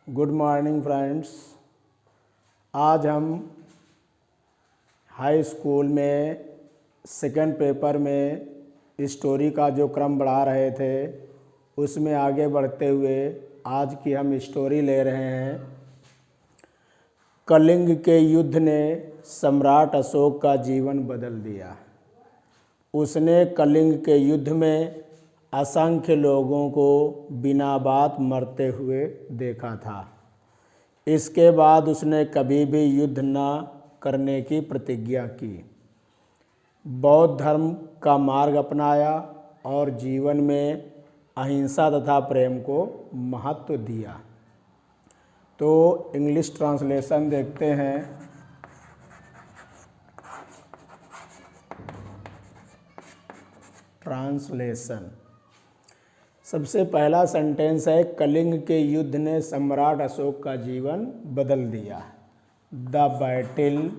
Good morning friends. आज हम high school में सेकंड पेपर में स्टोरी का जो क्रम बढ़ा रहे थे उसमें आगे बढ़ते हुए आज की हम स्टोरी ले रहे हैं। कलिंग के युद्ध ने सम्राट अशोक का जीवन बदल दिया। उसने कलिंग के युद्ध में असंख्य लोगों को बिना बात मरते हुए देखा था। इसके बाद उसने कभी भी युद्ध न करने की प्रतिज्ञा की, बौद्ध धर्म का मार्ग अपनाया और जीवन में अहिंसा तथा प्रेम को महत्व दिया। तो इंग्लिश ट्रांसलेशन देखते हैं। ट्रांसलेशन सबसे पहला सेंटेंस है, कलिंग के युद्ध ने सम्राट अशोक का जीवन बदल दिया। The battle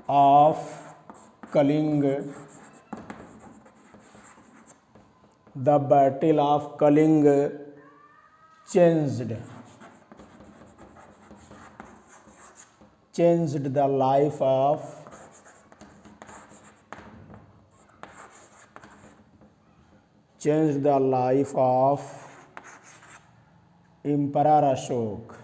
of Kalinga, the battle of Kalinga changed the life of Emperor Ashok।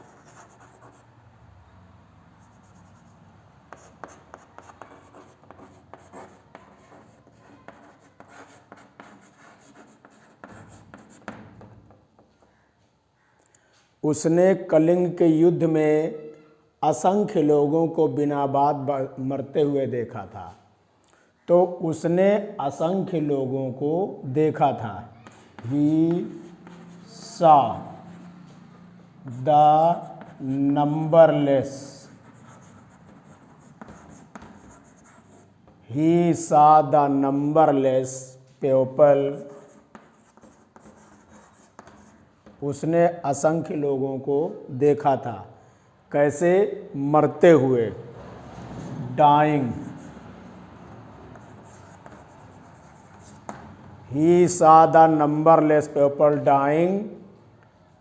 उसने कलिंग के युद्ध में असंख्य लोगों को बिना बात मरते हुए देखा था। तो उसने असंख्य लोगों को देखा था। ही saw the numberless, he saw the numberless people, उसने असंख्य लोगों को देखा था। कैसे? मरते हुए, dying. He saw the numberless people dying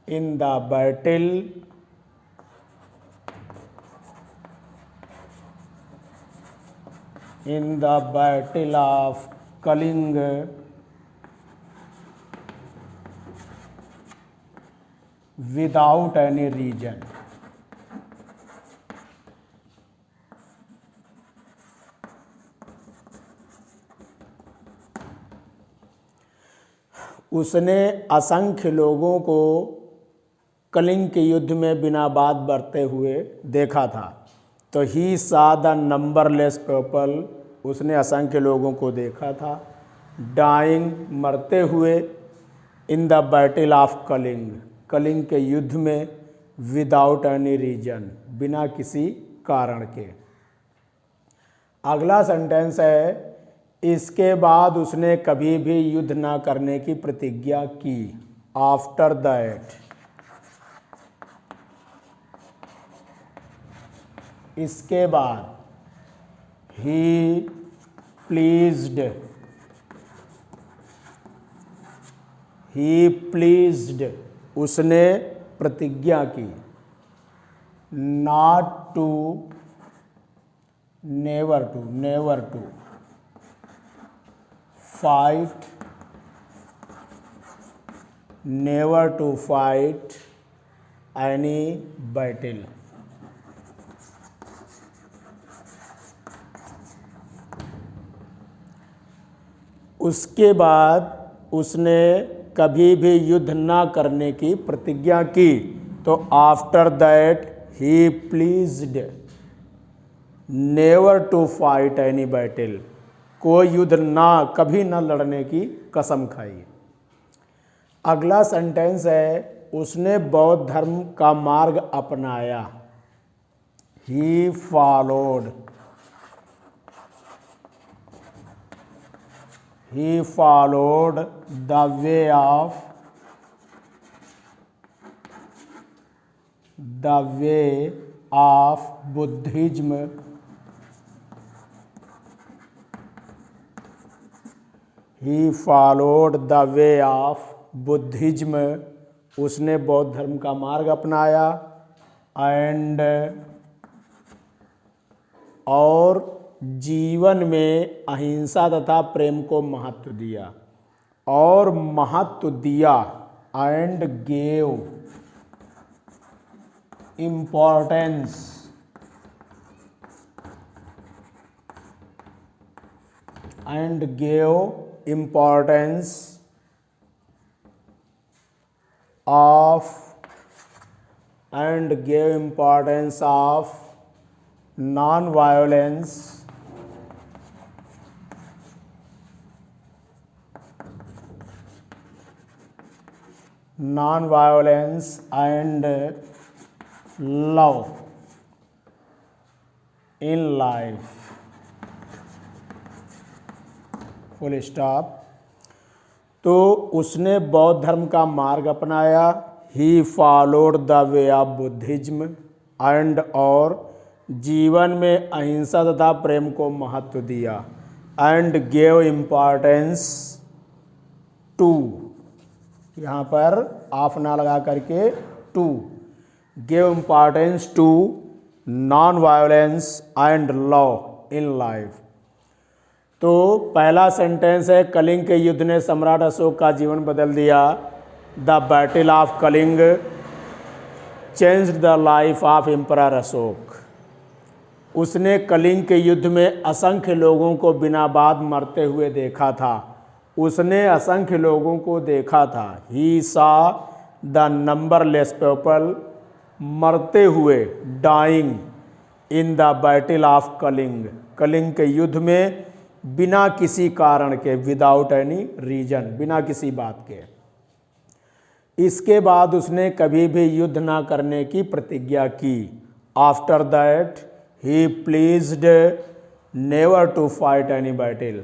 in the battle of Kaling without any reason। उसने असंख्य लोगों को कलिंग के युद्ध में बिना बात बरते हुए देखा था। तो ही सा द नंबरलेस पीपल, उसने असंख्य लोगों को देखा था। डाइंग, मरते हुए। In the battle of Kalinga, Kalinga के युद्ध में। विदाउट एनी रीजन, बिना किसी कारण के। अगला सेंटेंस है, इसके बाद उसने कभी भी युद्ध न करने की प्रतिज्ञा की। आफ्टर दैट, इसके बाद। ही प्लीज्ड, उसने प्रतिज्ञा की। Not to, never to fight, never to fight any battle. उसके बाद उसने कभी भी युद्ध ना करने की प्रतिज्ञा की। तो after that he pledged never to fight any battle, कोई युद्ध ना, कभी ना लड़ने की कसम खाई। अगला सेंटेंस है, उसने बौद्ध धर्म का मार्ग अपनाया। ही followed the way of Buddhism he followed the way of Buddhism, उसने बौद्ध धर्म का मार्ग अपनाया, एंड और जीवन में अहिंसा तथा प्रेम को महत्व दिया, और महत्व दिया, and gave importance of non-violence and love in life, full stop. तो उसने बौद्ध धर्म का मार्ग अपनाया, ही followed the way of Buddhism, and और जीवन में अहिंसा तथा प्रेम को महत्व दिया, एंड गेव इम्पॉर्टेंस टू, यहाँ पर ऑफ ना लगा करके to, gave importance to non violence and love in life. तो पहला सेंटेंस है, कलिंग के युद्ध ने सम्राट अशोक का जीवन बदल दिया। The battle of Kalinga changed the life of emperor Ashoka. उसने कलिंग के युद्ध में असंख्य लोगों को बिना बात मरते हुए देखा था। उसने असंख्य लोगों को देखा था। ही सा द नंबरलेस पीपल, मरते हुए, dying in the battle of Kalinga, Kalinga के युद्ध में बिना किसी कारण के, विदाउट एनी रीजन, बिना किसी बात के। इसके बाद उसने कभी भी युद्ध ना करने की प्रतिज्ञा की। After that he pledged never to fight any battle.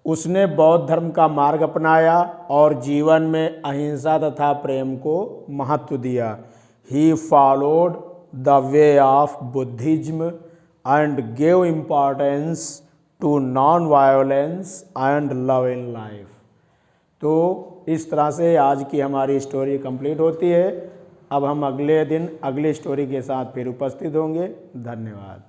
उसने बौद्ध धर्म का मार्ग अपनाया और जीवन में अहिंसा तथा प्रेम को महत्व दिया। He followed the way of Buddhism and gave importance to non violence and love in life. तो इस तरह से आज की हमारी स्टोरी कंप्लीट होती है। अब हम अगले दिन अगली स्टोरी के साथ फिर उपस्थित होंगे। धन्यवाद।